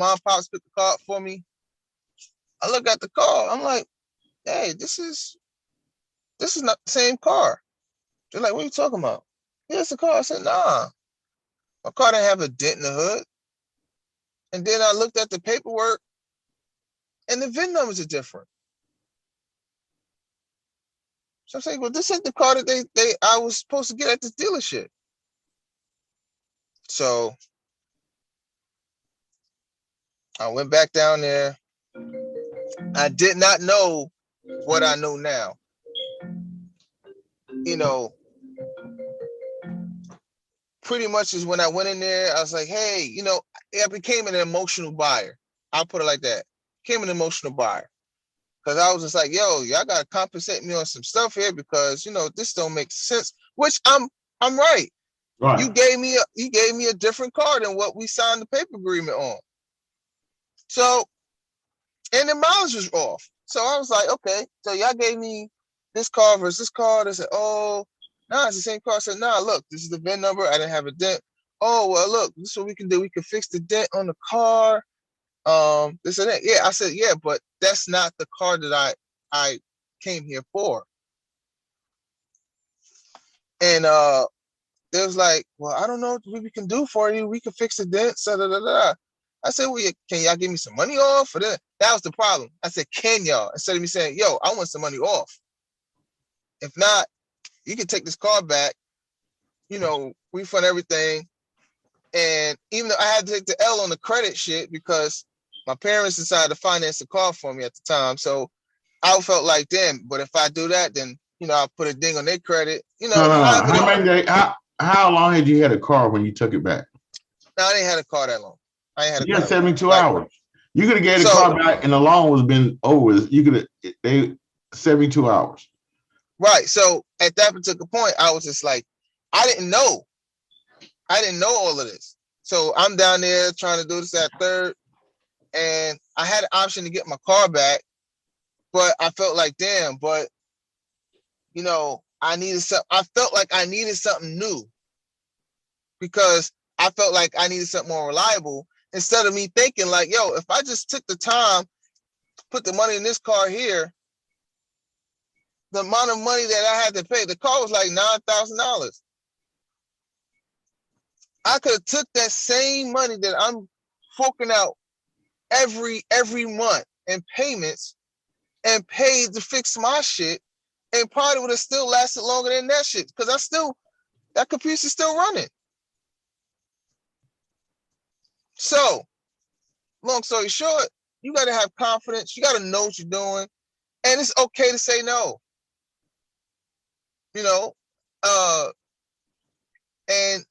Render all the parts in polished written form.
mom pops picked the car up for me. I look at the car. I'm like, hey, this is not the same car. They're like, what are you talking about? Yeah, it's the car. I said, nah, my car didn't have a dent in the hood. And then I looked at the paperwork, and the VIN numbers are different. So I'm saying, well, this ain't the car that I was supposed to get at this dealership. So I went back down there. I did not know what I know now. You know, pretty much is when I went in there, I was like, hey, you know, I became an emotional buyer. I'll put it like that. Became an emotional buyer. Because I was just like, yo, y'all gotta compensate me on some stuff here because you know this don't make sense. Which I'm right. Right. You gave me a different car than what we signed the paper agreement on. So, and the mileage was off. So I was like, okay, so y'all gave me this car versus this car. They said, oh, nah, it's the same car. I said, nah, look, this is the VIN number. I didn't have a dent. Oh, well, look, this is what we can do. We can fix the dent on the car. This and that. Yeah, I said, yeah, but that's not the car that I came here for. And they was like, well, I don't know what we can do for you. We can fix the dent. Da, da, da, da. I said, well, can y'all give me some money off for that? That was the problem. I said, can y'all? Instead of me saying, yo, I want some money off. If not, you can take this car back, you know, refund everything. And even though I had to take the L on the credit shit because my parents decided to finance the car for me at the time. So I felt like, damn, but if I do that, then, you know, I'll put a ding on their credit. You know, No. How long had you had a car when you took it back? No, I didn't have a car that long. I ain't had a You car had that long. 72 Like, hours. You could have gave the so, car back and the loan was been over. You could have 72 hours. right. So at that particular point, I was just like, I didn't know. I didn't know all of this. So I'm down there trying to do this at third. And I had an option to get my car back, but I felt like, damn, but you know, I felt like I needed something new because I felt like I needed something more reliable instead of me thinking like, yo, if I just took the time, put the money in this car here, the amount of money that I had to pay, the car was like $9,000. I could have took that same money that I'm forking out every month in payments and paid to fix my shit, and probably would have still lasted longer than that shit because that computer's still running. So, long story short, you got to have confidence. You got to know what you're doing, and it's okay to say no. You know, and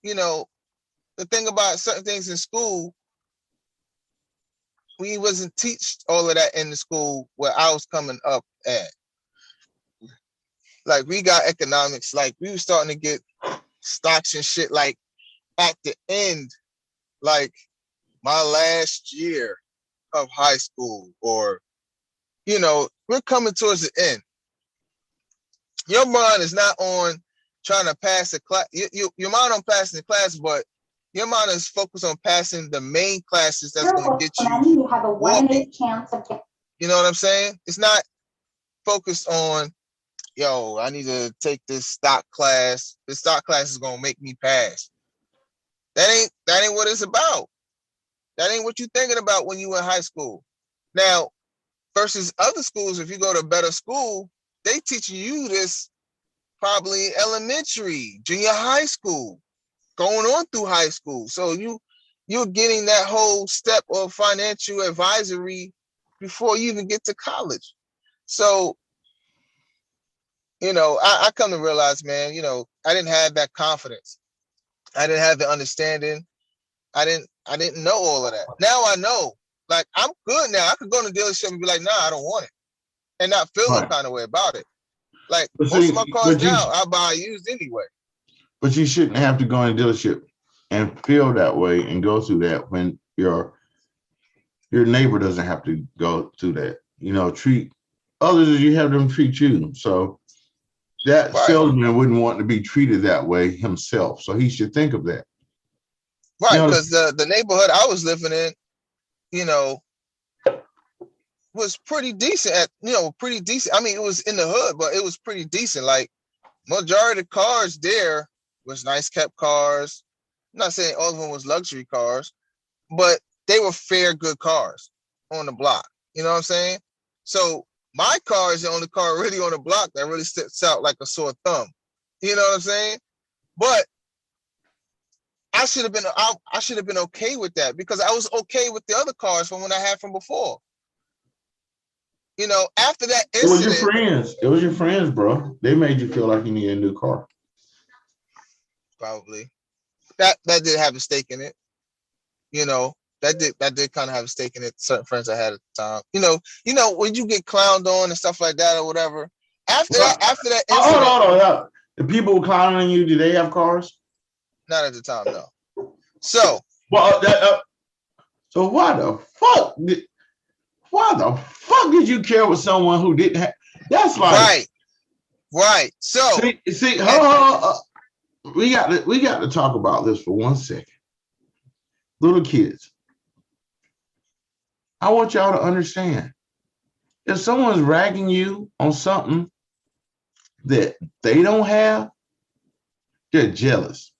you know the thing about certain things in school, we wasn't teach all of that in the school where I was coming up at. Like we got economics, like we were starting to get stocks and shit like at the end, like my last year of high school, or you know, we're coming towards the end. Your mind is not on trying to pass the class. Your mind on passing the class, but your mind is focused on passing the main classes that's going to get you have a 1 in 8 chance of getting. You know what I'm saying? It's not focused on, yo, I need to take this stock class. This stock class is going to make me pass. That ain't what it's about. That ain't what you're thinking about when you in high school. Now, versus other schools, if you go to a better school, they teaching you this probably elementary, junior high school, going on through high school. So you're getting that whole step of financial advisory before you even get to college. So, you know, I come to realize, man, you know, I didn't have that confidence. I didn't have the understanding. I didn't know all of that. Now I know. Like, I'm good now. I could go to the dealership and be like, nah, I don't want it. And not feel no kind of way about it. Like, most of my cars now, I buy used anyway. But you shouldn't have to go in a dealership and feel that way and go through that when your neighbor doesn't have to go through that. You know, treat others as you have them treat you. So that salesman wouldn't want to be treated that way himself. So he should think of that. Right, because the neighborhood I was living in, you know, was pretty decent at, pretty decent. I mean, it was in the hood, but it was pretty decent. Like majority of the cars there was nice kept cars. I'm not saying all of them was luxury cars, but they were fair, good cars on the block. You know what I'm saying? So my car is the only car really on the block that really sticks out like a sore thumb. You know what I'm saying? But I should have been okay with that because I was okay with the other cars from when I had from before. After that It was your incident, friends. It was your friends, bro. They made you feel like you needed a new car. probably that did have a stake in it. That did kind of have a stake in it. Certain friends I had at the time. When you get clowned on and stuff like that or whatever. After that incident, hold on. The people who clowning on you, do they have cars? Not at the time, no. So, so why the fuck did you care with someone who didn't have? That's like right. So see, we got to talk about this for 1 second. Little kids, I want y'all to understand. If someone's ragging you on something that they don't have, they're jealous.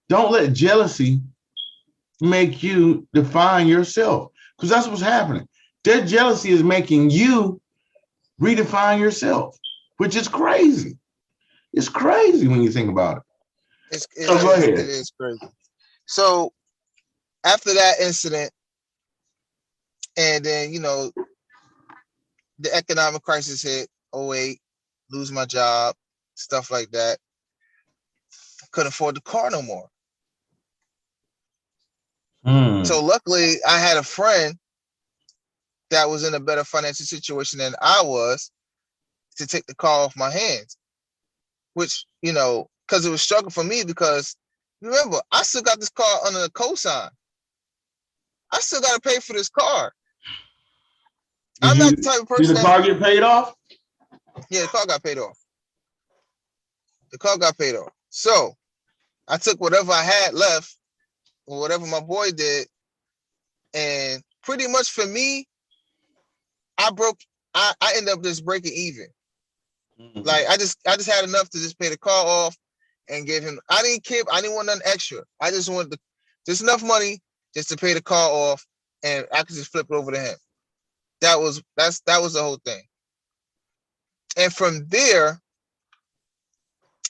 Don't let jealousy make you define yourself, because that's what's happening. Their jealousy is making you redefine yourself, which is crazy. It's crazy when you think about it. It is crazy. So after that incident, and then the economic crisis hit, 2008, lose my job, stuff like that. Couldn't afford the car no more. So luckily I had a friend that was in a better financial situation than I was to take the car off my hands, which, because it was struggle for me, because remember, I still got this car under the cosign. I still got to pay for this car. I'm not the type of person. Did the car get paid off? Yeah, the car got paid off. So I took whatever I had left, or whatever my boy did, and pretty much for me, I ended up just breaking even. Mm-hmm. Like I just had enough to just pay the car off and give him. I didn't care. I didn't want nothing extra. I just wanted just enough money just to pay the car off, and I could just flip it over to him. That was the whole thing. And from there,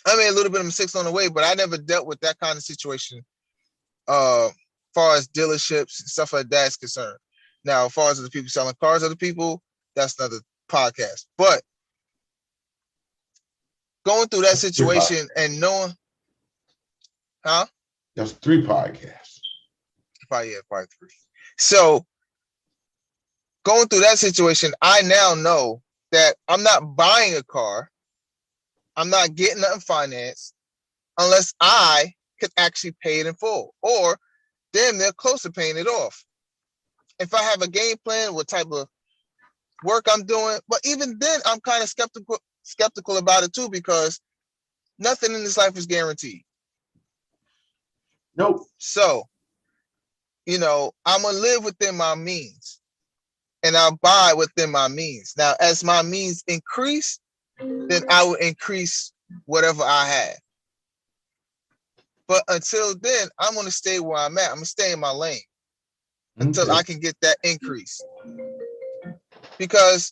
I made a little bit of mistakes on the way, but I never dealt with that kind of situation. Far as dealerships and stuff like that is concerned. Now, as far as the people selling cars, other people, that's another podcast. But going through that situation and knowing, That's 3 podcasts. Probably 3. So going through that situation, I now know that I'm not buying a car. I'm not getting nothing financed unless I could actually pay it in full, or damn, they're close to paying it off. If I have a game plan, what type of work I'm doing, but even then, I'm kind of skeptical about it too, because nothing in this life is guaranteed. Nope. So, I'm gonna live within my means, and I'll buy within my means. Now, as my means increase, then I will increase whatever I have. But until then, I'm gonna stay where I'm at. I'm gonna stay in my lane until I can get that increase. Because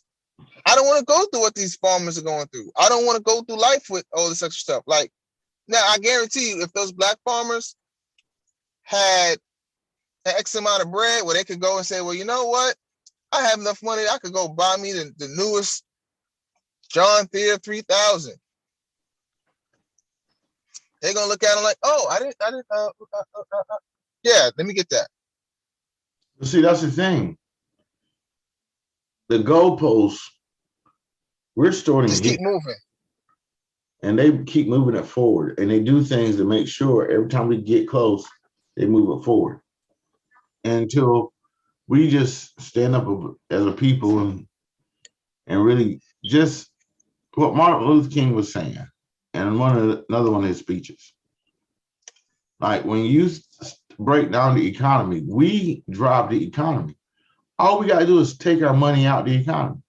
I don't want to go through what these farmers are going through. I don't want to go through life with all this extra stuff. Like, now I guarantee you, if those black farmers had an X amount of bread where they could go and say, well, you know what? I have enough money. I could go buy me the newest John Deere 3000. They're going to look at it like, oh, yeah, let me get that. See, that's the thing. The goalposts, we're starting just keep moving. And they keep moving it forward. And they do things to make sure every time we get close, they move it forward. Until we just stand up as a people and really just what Martin Luther King was saying, and another one of his speeches. Like when you break down the economy. We drive the economy. All we got to do is take our money out the economy.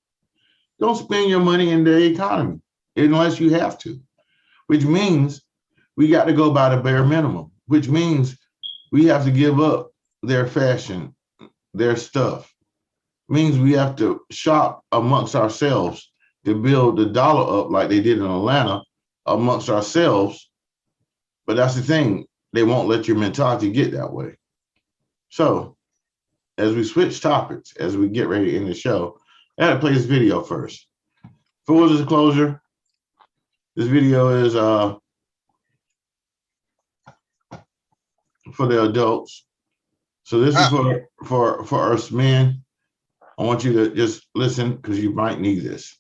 Don't spend your money in the economy unless you have to, which means we got to go by the bare minimum, which means we have to give up their fashion, their stuff. Means we have to shop amongst ourselves to build the dollar up like they did in Atlanta amongst ourselves. But that's the thing, they won't let your mentality get that way. So as we switch topics, as we get ready to end the show, I had to play this video first. Full disclosure, this video is for the adults. So this is for us men. I want you to just listen because you might need this.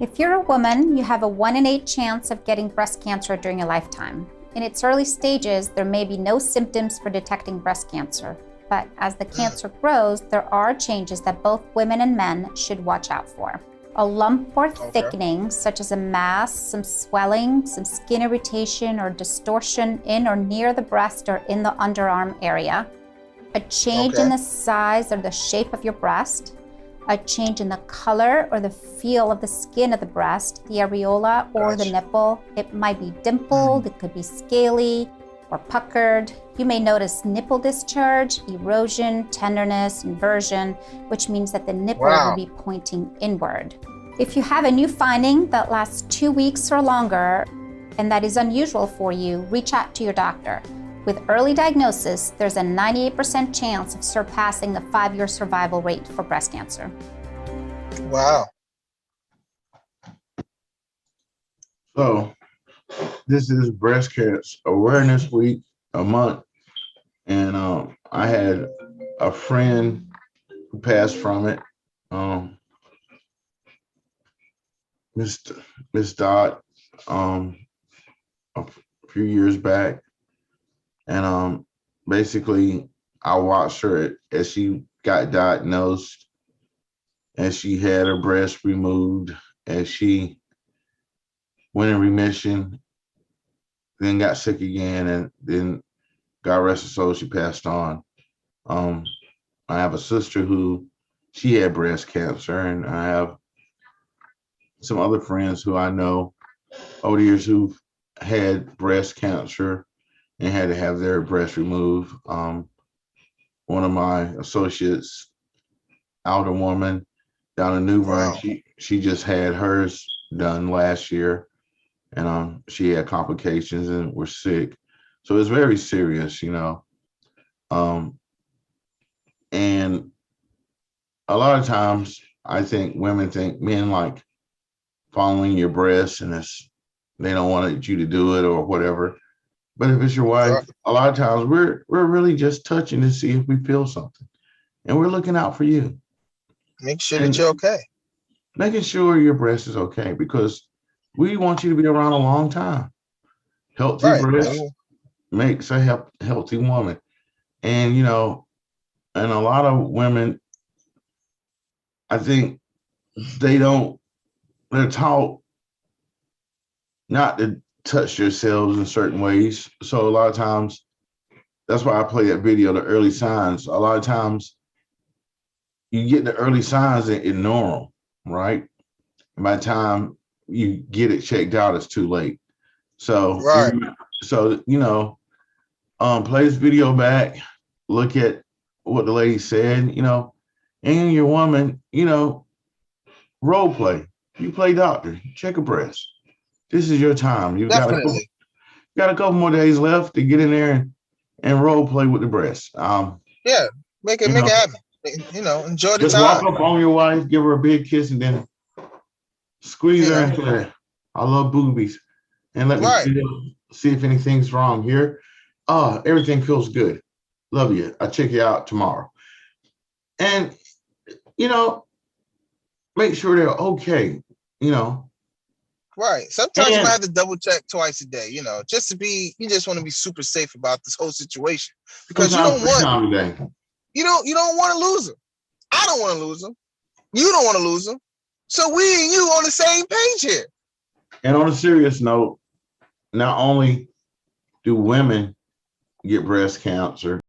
If you're a woman, you have a 1 in 8 chance of getting breast cancer during your lifetime. In its early stages, there may be no symptoms for detecting breast cancer, but as the cancer grows, there are changes that both women and men should watch out for. A lump or thickening, such as a mass, some swelling, some skin irritation or distortion in or near the breast or in the underarm area. A change in the size or the shape of your breast. A change in the color or the feel of the skin of the breast, the areola or the nipple. It might be dimpled, it could be scaly or puckered. You may notice nipple discharge, erosion, tenderness, inversion, which means that the nipple will be pointing inward. If you have a new finding that lasts 2 weeks or longer and that is unusual for you, reach out to your doctor. With early diagnosis, there's a 98% chance of surpassing the 5-year survival rate for breast cancer. Wow. So this is Breast Cancer Awareness Week, a month. And I had a friend who passed from it, Miss Dot, a few years back. And basically, I watched her as she got diagnosed, as she had her breast removed, as she went in remission, then got sick again, and then God rest her soul, she passed on. I have a sister who she had breast cancer, and I have some other friends who I know over the years who've had breast cancer and had to have their breast removed. One of my associates, elder woman down in New Bern, she just had hers done last year, and she had complications and was sick. So it's very serious, you know. And a lot of times I think women think men like following your breasts and they don't want you to do it or whatever. But if it's your wife, a lot of times we're really just touching to see if we feel something. And we're looking out for you. Make sure that you're okay. Making sure your breast is okay, because we want you to be around a long time. Healthy breast makes a healthy woman. And, you know, and a lot of women, I think they're taught not to touch themselves in certain ways. So a lot of times, that's why I play that video, the early signs. A lot of times you get the early signs and ignore them, right? And by the time you get it checked out, it's too late. So, you know, play this video back, look at what the lady said, you know, and your woman, you know, role play. You play doctor, check a breast. This is your time. You've got a couple more days left to get in there and role play with the breast. Make it happen. You know, enjoy the just time. Walk up on your wife, give her a big kiss, and then squeeze her and say, "I love boobies," and let me see if anything's wrong here. Everything feels good. Love you. I'll check you out tomorrow. And you know, make sure they're okay. You know. Right. Sometimes you might have to double check twice a day, you know, you just want to be super safe about this whole situation, because you don't want to lose them. I don't want to lose them. You don't want to lose them. So we and you on the same page here. And on a serious note, not only do women get breast cancer?